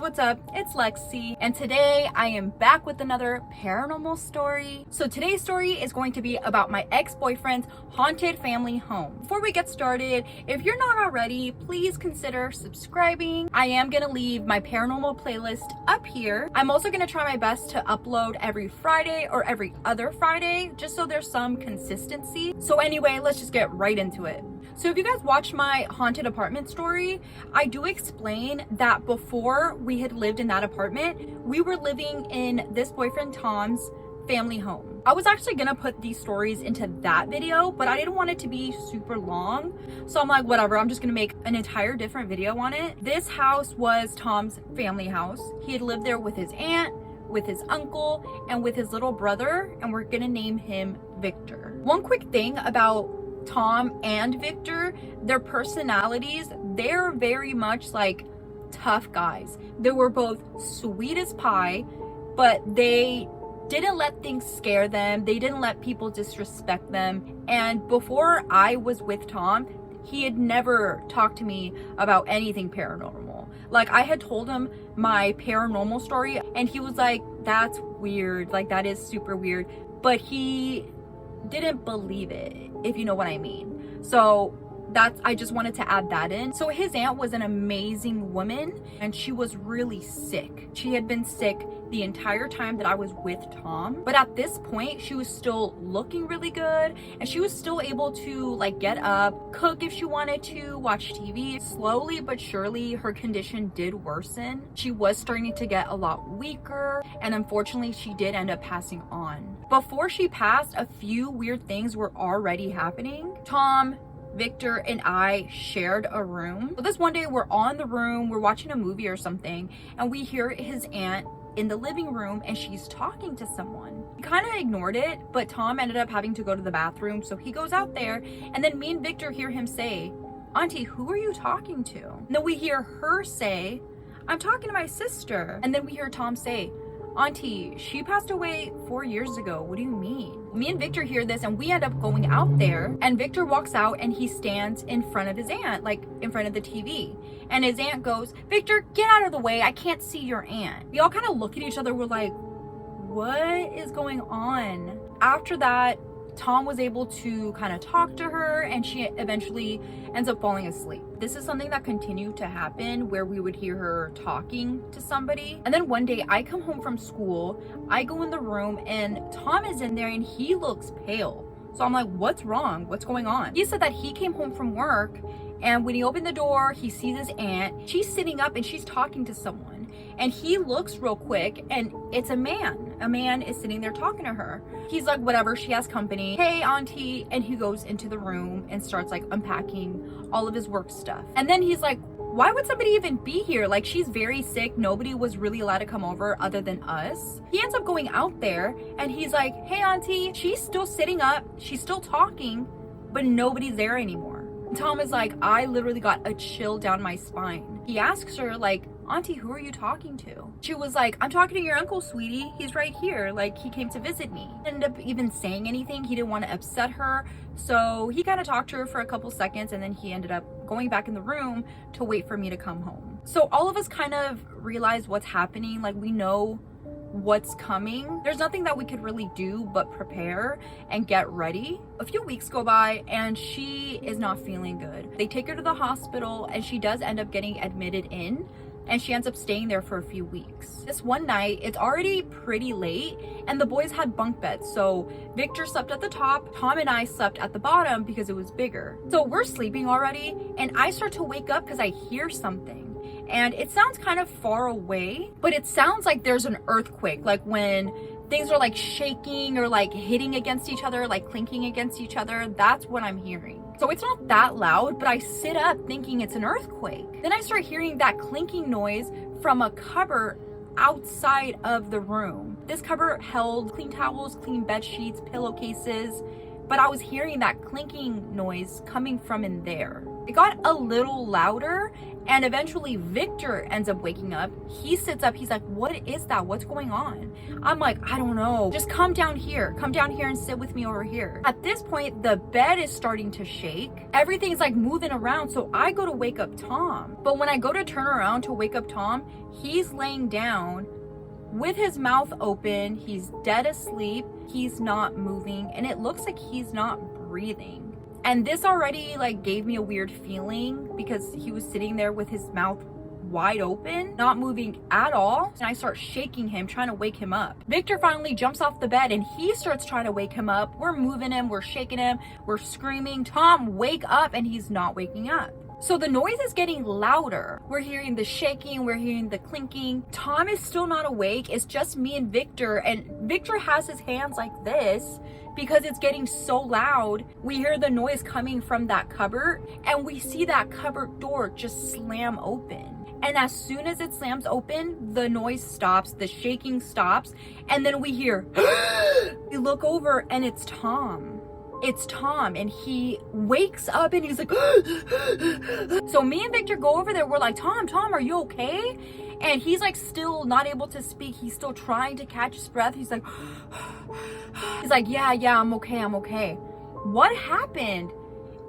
what's up? It's Lexi, and today I am back with another paranormal story. So today's story is going to be about my ex-boyfriend's haunted family home. Before we get started, if you're not already, please consider subscribing. I am gonna leave my paranormal playlist up here. I'm also gonna try my best to upload every Friday or every other Friday, just so there's some consistency. So anyway, let's just get right into it. So if you guys watched my haunted apartment story, I do explain that before we had lived in that apartment, we were living in this boyfriend Tom's family home. I was actually gonna put these stories into that video, but I didn't want it to be super long. So I'm like, whatever, I'm just gonna make an entire different video on it. This house was Tom's family house. He had lived there with his aunt, with his uncle, and with his little brother, and we're gonna name him Victor. One quick thing about Tom and Victor, their personalities, they're very much like tough guys. They were both sweet as pie, but they didn't let things scare them. They didn't let people disrespect them. And before I was with Tom, he had never talked to me about anything paranormal. Like, I had told him my paranormal story and he was like, that's weird, like that is super weird, but he didn't believe it, if you know what I mean. So I just wanted to add that in. So his aunt was an amazing woman and she was really sick. She had been sick the entire time that I was with Tom, but at this point she was still looking really good and she was still able to like get up, cook if she wanted to, watch TV. Slowly but surely her condition did worsen. She was starting to get a lot weaker and unfortunately she did end up passing on. Before she passed, a few weird things were already happening. Tom, Victor, and I shared a room. So this one day we're on the room, we're watching a movie or something, and we hear his aunt in the living room and she's talking to someone. We kind of ignored it, but Tom ended up having to go to the bathroom, so he goes out there, and then me and Victor hear him say, "Auntie, who are you talking to?" And then we hear her say, "I'm talking to my sister." And then we hear Tom say, "Auntie, she passed away 4 years ago. What do you mean?" Me and Victor hear this and we end up going out there, and Victor walks out and he stands in front of his aunt, like in front of the TV. And his aunt goes, "Victor, get out of the way. I can't see your aunt." We all kind of look at each other. We're like, what is going on? After that, Tom was able to kind of talk to her and she eventually ends up falling asleep. This is something that continued to happen where we would hear her talking to somebody. And then one day I come home from school, I go in the room and Tom is in there and he looks pale. So I'm like, what's wrong? What's going on? He said that he came home from work and when he opened the door, he sees his aunt. She's sitting up and she's talking to someone. And he looks real quick and it's a man. A man is sitting there talking to her. He's like, whatever, she has company. "Hey, auntie." And he goes into the room and starts like unpacking all of his work stuff. And then he's like, why would somebody even be here? Like, she's very sick. Nobody was really allowed to come over other than us. He ends up going out there and he's like, "Hey, auntie." She's still sitting up. She's still talking, but nobody's there anymore. And Tom is like, I literally got a chill down my spine. He asks her like, "Auntie, who are you talking to?" She was like, "I'm talking to your uncle, sweetie. He's right here. Like, he came to visit me." He didn't end up even saying anything. He didn't want to upset her. So he kind of talked to her for a couple seconds and then he ended up going back in the room to wait for me to come home. So all of us kind of realize what's happening. Like, we know what's coming. There's nothing that we could really do but prepare and get ready. A few weeks go by and she is not feeling good. They take her to the hospital and she does end up getting admitted in. And she ends up staying there for a few weeks. This one night, it's already pretty late and the boys had bunk beds. So Victor slept at the top, Tom and I slept at the bottom because it was bigger. So we're sleeping already and I start to wake up because I hear something. And it sounds kind of far away, but it sounds like there's an earthquake, like when things are like shaking or like hitting against each other, like clinking against each other. That's what I'm hearing. So it's not that loud, but I sit up thinking it's an earthquake. Then I start hearing that clinking noise from a cupboard outside of the room. This cupboard held clean towels, clean bed sheets, pillowcases, but I was hearing that clinking noise coming from in there. It got a little louder, and eventually Victor ends up waking up. He sits up, he's like, what is that? What's going on? I'm like, I don't know. Just come down here and sit with me over here. At this point, the bed is starting to shake. Everything's like moving around, so I go to wake up Tom. But when I go to turn around to wake up Tom, he's laying down with his mouth open. He's dead asleep. He's not moving, and it looks like he's not breathing. And this already like gave me a weird feeling because he was sitting there with his mouth wide open, not moving at all. And I start shaking him, trying to wake him up. Victor finally jumps off the bed and he starts trying to wake him up. We're moving him, we're shaking him, we're screaming, Tom, wake up, and he's not waking up. So the noise is getting louder. We're hearing the shaking, we're hearing the clinking. Tom is still not awake. It's just me and Victor, and Victor has his hands like this because it's getting so loud. We hear the noise coming from that cupboard, and we see that cupboard door just slam open. And as soon as it slams open, the noise stops, the shaking stops, and then we hear, we look over and it's Tom. It's Tom, and he wakes up and he's like, so me and Victor go over there. We're like, Tom, are you okay? And he's like still not able to speak. He's still trying to catch his breath. He's like, yeah, I'm okay. What happened?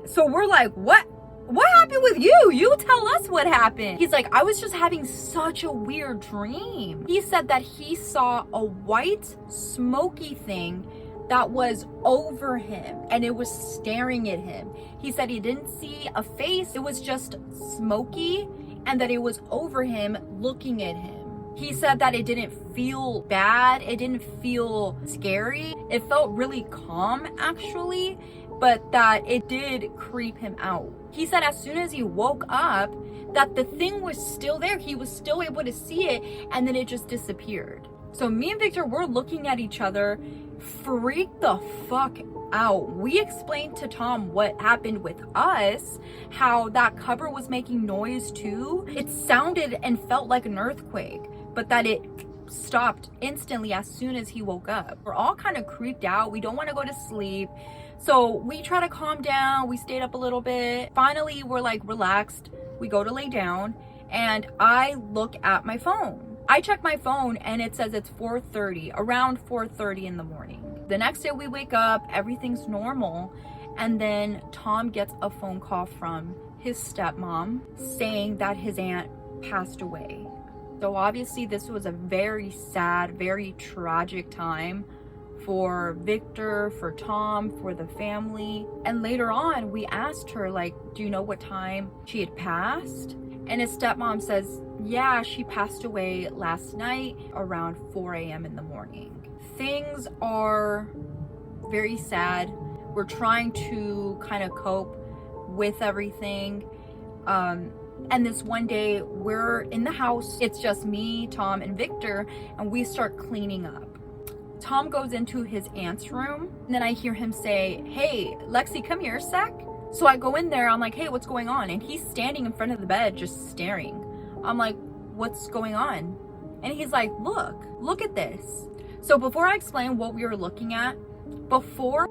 So we're like, what happened with you? You tell us what happened. He's like, I was just having such a weird dream. He said that he saw a white smoky thing that was over him, and it was staring at him. He said he didn't see a face, it was just smoky, and that it was over him looking at him. He said that it didn't feel bad, it didn't feel scary, it felt really calm actually, but that it did creep him out. He said as soon as he woke up, that the thing was still there, he was still able to see it, and then it just disappeared. So me and Victor, we're looking at each other, freaked the fuck out. We explained to Tom what happened with us, how that cupboard was making noise too. It sounded and felt like an earthquake, but that it stopped instantly as soon as he woke up. We're all kind of creeped out. We don't want to go to sleep. So we try to calm down. We stayed up a little bit. Finally, we're like relaxed. We go to lay down, and I look at my phone. I check my phone and it says it's 4:30, around 4:30 in the morning. The next day we wake up, everything's normal, and then Tom gets a phone call from his stepmom saying that his aunt passed away. So obviously this was a very sad, very tragic time for Victor, for Tom, for the family. And later on we asked her, like, do you know what time she had passed? And his stepmom says, yeah, she passed away last night around 4 a.m. in the morning. Things are very sad. We're trying to kind of cope with everything. And this one day we're in the house. It's just me, Tom, and Victor, and we start cleaning up. Tom goes into his aunt's room, and then I hear him say, hey, Lexi, come here a sec. So I go in there, I'm like, hey, what's going on? And he's standing in front of the bed, just staring. I'm like, what's going on? And he's like, look at this. So before I explain what we were looking at, before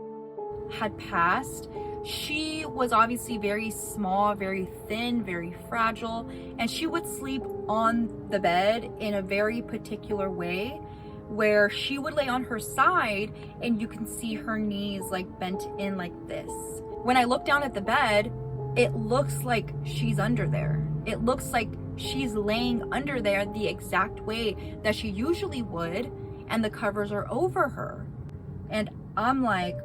had passed, she was obviously very small, very thin, very fragile, and she would sleep on the bed in a very particular way where she would lay on her side and you can see her knees like bent in like this. When I look down at the bed, it looks like she's under there. It looks like she's laying under there the exact way that she usually would, and the covers are over her. And I'm like,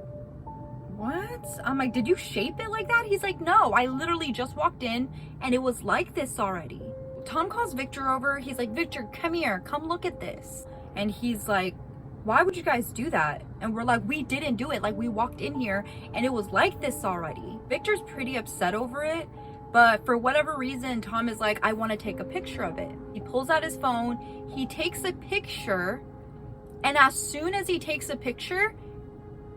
what? I'm like, did you shape it like that? He's like, no, I literally just walked in and it was like this already. Tom calls Victor over. He's like, Victor, come here, come look at this. And he's like, why would you guys do that? And we're like, we didn't do it. Like, we walked in here and it was like this already. Victor's pretty upset over it, but for whatever reason, Tom is like, I want to take a picture of it. He pulls out his phone, he takes a picture, and as soon as he takes a picture,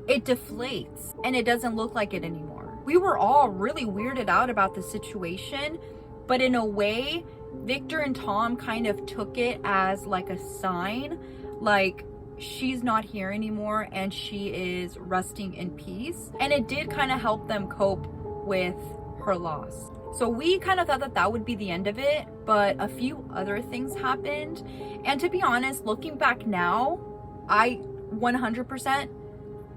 it deflates and it doesn't look like it anymore. We were all really weirded out about the situation, but in a way, Victor and Tom kind of took it as like a sign, like she's not here anymore and she is resting in peace. And it did kind of help them cope with her loss. So we kind of thought that that would be the end of it, but a few other things happened. And to be honest, looking back now, I 100%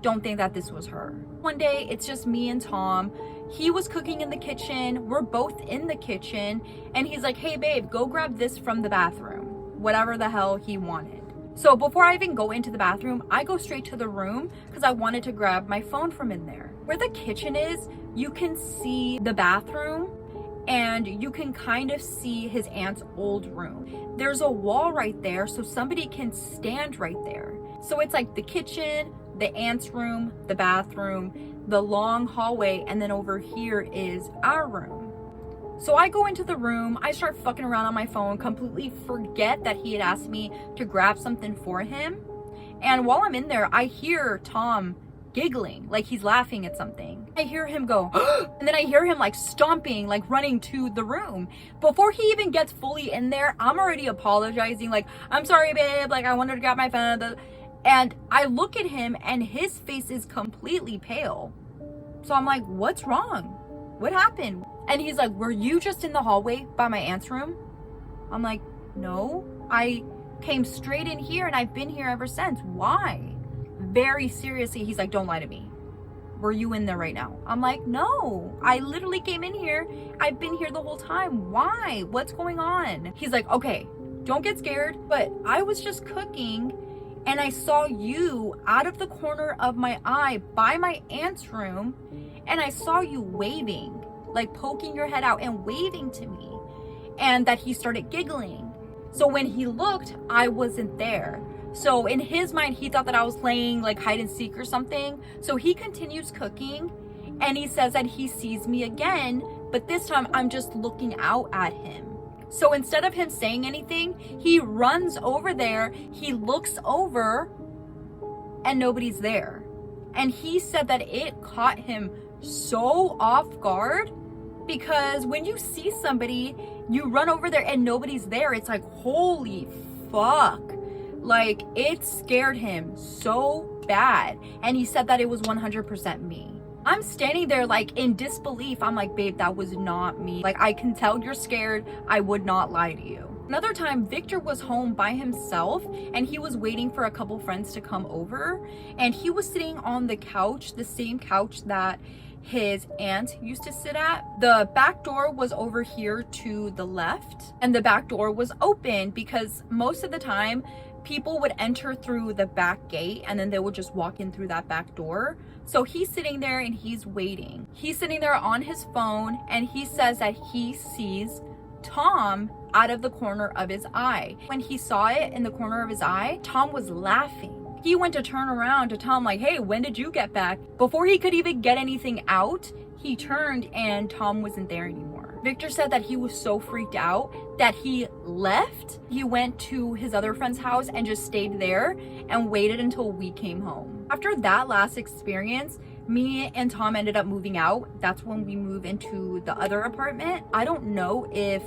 don't think that this was her. One day, it's just me and Tom. He was cooking in the kitchen. We're both in the kitchen. And he's like, hey babe, go grab this from the bathroom. Whatever the hell he wanted. So before I even go into the bathroom, I go straight to the room because I wanted to grab my phone from in there. Where the kitchen is, you can see the bathroom and you can kind of see his aunt's old room. There's a wall right there, so somebody can stand right there. So it's like the kitchen, the aunt's room, the bathroom, the long hallway, and then over here is our room. So I go into the room, I start fucking around on my phone, completely forget that he had asked me to grab something for him. And while I'm in there, I hear Tom giggling, like he's laughing at something. I hear him go, and then I hear him like stomping, like running to the room. Before he even gets fully in there, I'm already apologizing, like, I'm sorry, babe, like I wanted to grab my phone. And I look at him and his face is completely pale. So I'm like, what's wrong? What happened? And he's like, were you just in the hallway by my aunt's room? I'm like, no, I came straight in here and I've been here ever since. Why? Very seriously, he's like, don't lie to me. Were you in there right now? I'm like, no, I literally came in here. I've been here the whole time. Why? What's going on? He's like, okay, don't get scared, but I was just cooking and I saw you out of the corner of my eye by my aunt's room, and I saw you waving, like poking your head out and waving to me, and that he started giggling. So when he looked, I wasn't there. So in his mind, he thought that I was playing like hide and seek or something. So he continues cooking and he says that he sees me again, but this time I'm just looking out at him. So instead of him saying anything, he runs over there, he looks over, and nobody's there. And he said that it caught him so off guard, because when you see somebody, you run over there and nobody's there. It's like, holy fuck. Like, it scared him so bad. And he said that it was 100% me. I'm standing there like in disbelief. I'm like, babe, that was not me. Like, I can tell you're scared. I would not lie to you. Another time, Victor was home by himself and he was waiting for a couple friends to come over. And he was sitting on the couch, the same couch that his aunt used to sit at. The back door was over here to the left, and the back door was open because most of the time people would enter through the back gate and then they would just walk in through that back door. So he's sitting there and he's waiting. He's sitting there on his phone and he says that he sees Tom out of the corner of his eye. When he saw it in the corner of his eye, Tom was laughing. He went to turn around to tell him like, hey, when did you get back? Before he could even get anything out, he turned and Tom wasn't there anymore. Victor said that he was so freaked out that he left. He went to his other friend's house and just stayed there and waited until we came home. After that last experience, me and Tom ended up moving out. That's when we moved into the other apartment. I don't know if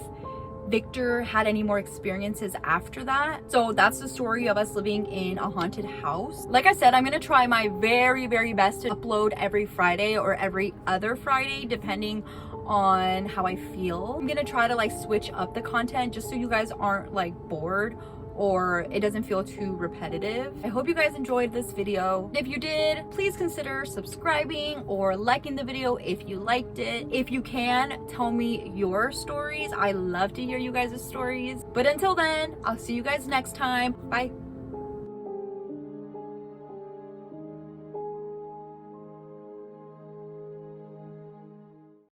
Victor had any more experiences after that. So that's the story of us living in a haunted house. Like I said, I'm gonna try my very, very best to upload every Friday or every other Friday, depending on how I feel. I'm gonna try to like switch up the content just so you guys aren't like bored or it doesn't feel too repetitive. I hope you guys enjoyed this video. If you did, please consider subscribing or liking the video if you liked it. If you can, tell me your stories. I love to hear you guys' stories. But until then, I'll see you guys next time. Bye.